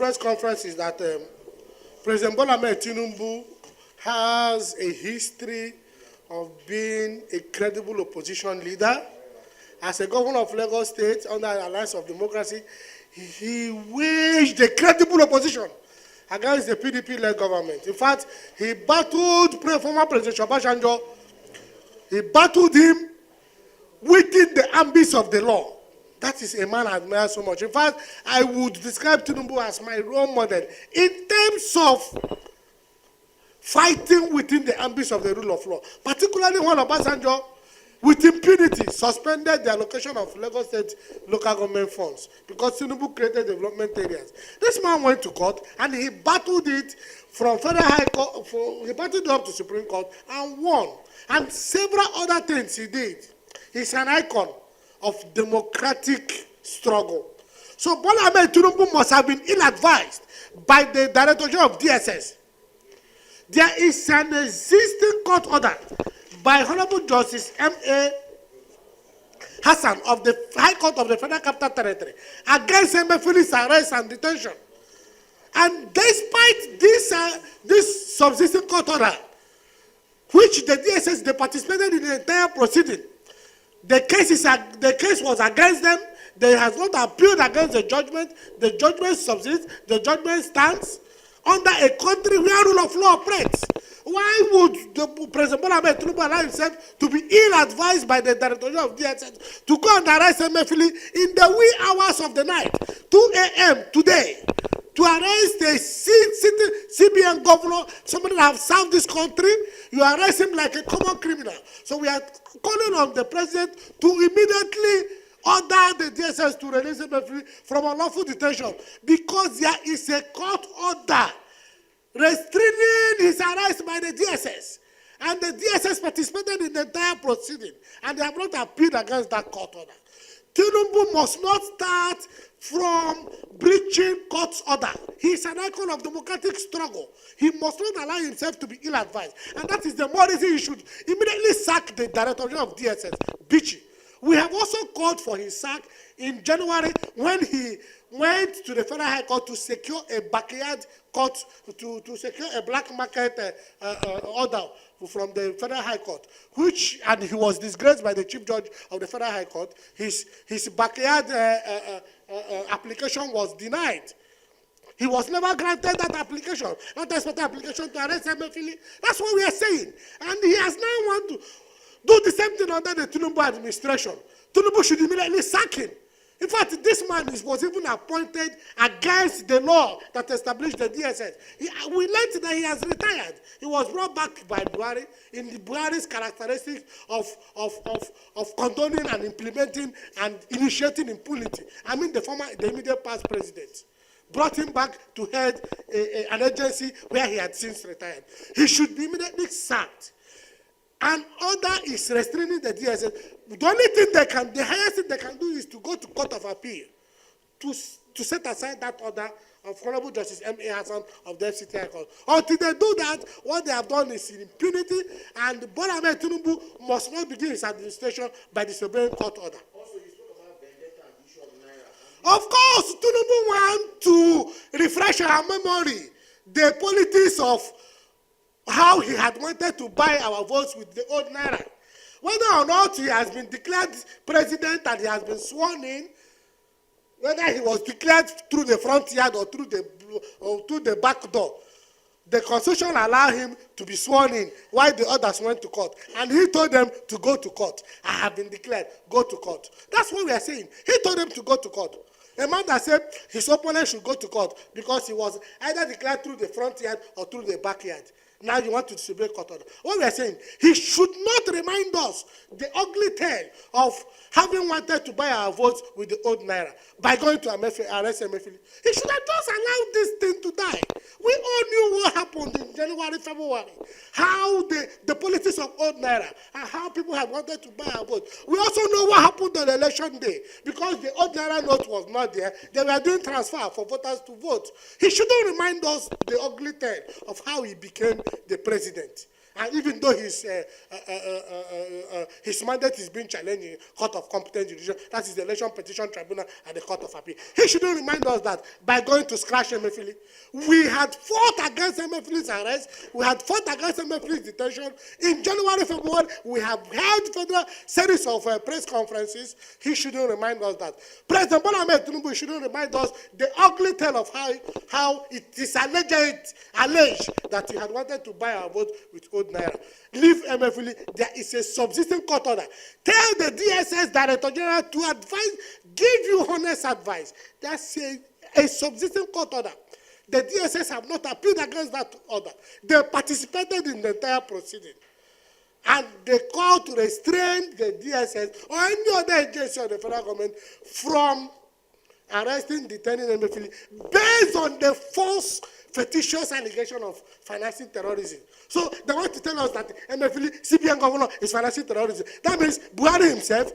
press conference is that President Bola Ahmed Tinubu has a history of being a credible opposition leader. As a governor of Lagos State under the Alliance of Democracy, he waged a credible opposition against the PDP-led government. In fact, he battled former President Obasanjo. He battled him within the ambits of the law. That is a man I admire so much. In fact, I would describe Tinubu as my role model in terms of fighting within the ambits of the rule of law, particularly when Obasanjo, with impunity, suspended the allocation of Lagos State local government funds because Tinubu created development areas. This man went to court and he battled it from Federal High Court, he battled it up to Supreme Court and won. And several other things he did. He's an icon of democratic struggle. So Bola Ahmed Tinubu must have been ill-advised by the Director of DSS. There is an existing court order by Honorable Justice M.A. Hassan of the High Court of the Federal Capital Territory against Emefiele's arrest and detention. And despite this subsisting court order, which the DSS, they participated in the entire proceeding, the case was against them. They have not appealed against the judgment. The judgment subsists. The judgment stands under a country where rule of law operates. Why would the President Bola Ahmed Tinubu allow himself to be ill-advised by the Director of DSS to go and arrest Emefiele in the wee hours of the night, 2 a.m. today, to arrest a CBN governor, somebody that has served this country? You arrest him like a common criminal. So we are calling on the president to immediately order the DSS to release Emefiele from unlawful detention, because there is a court order restraining his arrest by the DSS. And the DSS participated in the entire proceeding, and they have not appealed against that court order. Tinubu must not start from breaching court's order. He is an icon of democratic struggle. He must not allow himself to be ill-advised. And that is the more reason he should immediately sack the Director of DSS, Bichi. We have also called for his sack in January when he went to the Federal High Court to secure a backyard court, to secure a black market order from the Federal High Court, and he was disgraced by the Chief Judge of the Federal High Court. His backyard application was denied. He was never granted that application, not a special application to arrest Emefiele. That's what we are saying. And he has now want to do the same thing under the Tinubu administration. Tinubu should immediately sack him. In fact, this man was even appointed against the law that established the DSS. We learned that he has retired. He was brought back by Buhari in the Buhari's characteristics of condoning and implementing and initiating impunity. I mean, the immediate past president brought him back to head an agency where he had since retired. He should be immediately sacked. And order is restraining the DSS. The only thing the highest thing they can do is to go to Court of Appeal to set aside that order of Honorable Justice M.A. Hassan of the FCT High Court. Until they do that, what they have done is impunity, and Bola Ahmed Tinubu must not begin his administration by disobeying court order. Also, you spoke about vendetta and issue of Naira. Of course, Tinubu wants to refresh our memory, the politics of how he had wanted to buy our votes with the old Naira. Whether or not he has been declared president and he has been sworn in, whether he was declared through the front yard or through the back door, the constitution allowed him to be sworn in while the others went to court. And he told them to go to court. I have been declared, go to court. That's what we are saying. He told them to go to court. A man that said his opponent should go to court because he was either declared through the front yard or through the backyard. Now you want to disobey court order. What we are saying, he should not remind us the ugly tale of having wanted to buy our votes with the old Naira by going to arrest Emefiele. He should have just allowed this thing to die. We all knew what happened in January, February, how the politics of old Naira and how people had wanted to buy our votes. We also know what happened on election day because the old Naira note was not there. They were doing transfer for voters to vote. He shouldn't remind us the ugly tale of how he became the president. And even though his mandate is being challenged in Court of Competent Jurisdiction, that is the Election Petition Tribunal and the Court of Appeal, he shouldn't remind us that by going to scratch Emefiele, we had fought against Emefiele's arrest, we had fought against Emefiele's detention. In January, February, we have held federal series of press conferences. He shouldn't remind us that. President Bola Ahmed Tinubu shouldn't remind us the ugly tale of how it is alleged that he had wanted to buy our vote with old naira. Leave Emefiele. There is a subsisting court order. Tell the DSS Director General to advise, give you honest advice. That's a subsisting court order. The DSS have not appealed against that order. They participated in the entire proceeding. And they called to restrain the DSS or any other agency of the federal government from arresting, detaining Emefiele based on the false, fictitious allegation of financing terrorism. So they want to tell us that Emefiele, CBN governor, is financing terrorism. That means Buhari himself,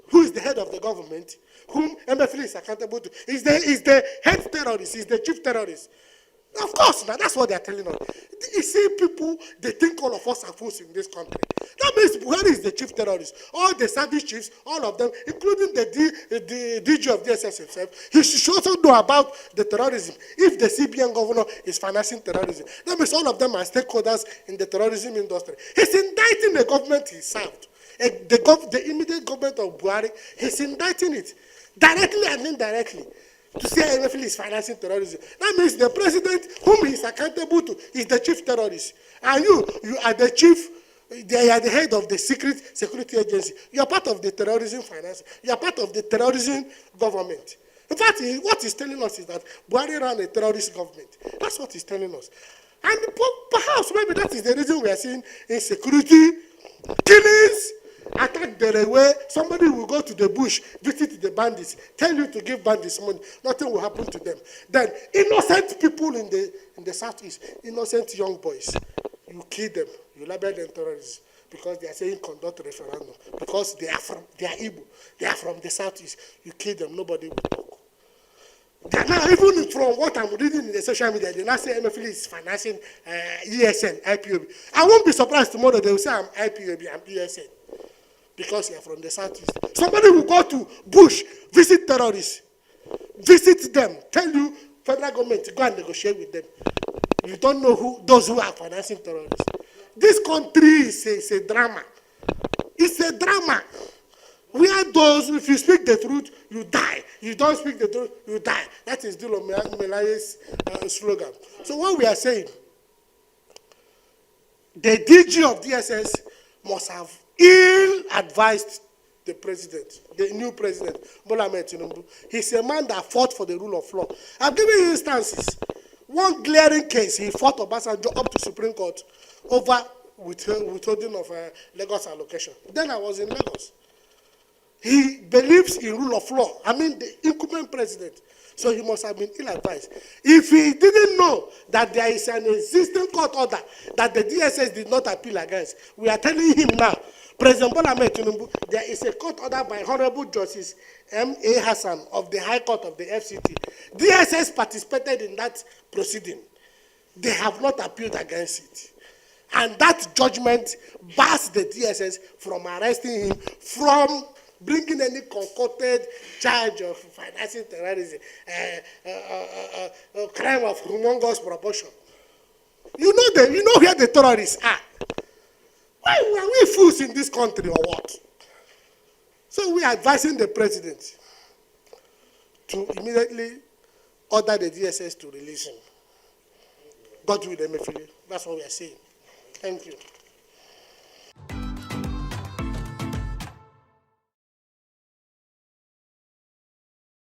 who is the head of the government, whom Emefiele is accountable to, is the head terrorist, is the chief terrorist. Of course, now that's what they are telling us. You see, people, they think all of us are fools in this country. That means Buhari is the chief terrorist. All the service chiefs, all of them, including the DG of DSS himself, he should also know about the terrorism. If the CBN governor is financing terrorism, that means all of them are stakeholders in the terrorism industry. He's indicting the government he served. The immediate government of Buhari, he's indicting it directly and indirectly. To say Emefiele is financing terrorism. That means the president, whom he is accountable to, is the chief terrorist. And you are the chief, they are the head of the security agency. You are part of the terrorism finance. You are part of the terrorism government. In fact, what he's telling us is that Buhari ran a terrorist government. That's what he's telling us. And perhaps maybe that is the reason we are seeing insecurity, killings, attack the railway. Somebody will go to the bush, visit the bandits, tell you to give bandits money. Nothing will happen to them. Then innocent people in the southeast, innocent young boys, you kill them, you label them terrorists because they are saying conduct referendum, because they are Igbo, they are from the southeast. You kill them, nobody will talk. Now, even from what I'm reading in the social media, they now say Emefiele is financing ESN, IPOB. I won't be surprised tomorrow they will say I'm IPOB, I'm ESN. Because you are from the southeast. Somebody will go to bush, visit terrorists, visit them, tell you federal government to go and negotiate with them. You don't know those who are financing terrorists. This country is a drama. It's a drama. We are those, if you speak the truth, you die. You don't speak the truth, you die. That is Dilo Melaye's slogan. So what we are saying, the DG of DSS must have ill-advised the president, the new president, Bola Ahmed Tinubu. He's a man that fought for the rule of law. I've given you instances. One glaring case, he fought Obasanjo up to Supreme Court over withholding of Lagos allocation. Then I was in Lagos. He believes in rule of law. I mean, the incumbent president. So he must have been ill-advised. If he didn't know that there is an existing court order that the DSS did not appeal against, we are telling him now, President Bola Ahmed Tinubu, there is a court order by Honorable Justice M.A. Hassan of the High Court of the FCT. DSS participated in that proceeding. They have not appealed against it. And that judgment bars the DSS from arresting him, from bringing any concocted charge of financing terrorism, crime of humongous proportion. You know where the terrorists are. Why are we fools in this country or what? So we are advising the president to immediately order the DSS to release him. God will Emefiele. That's what we are saying. Thank you.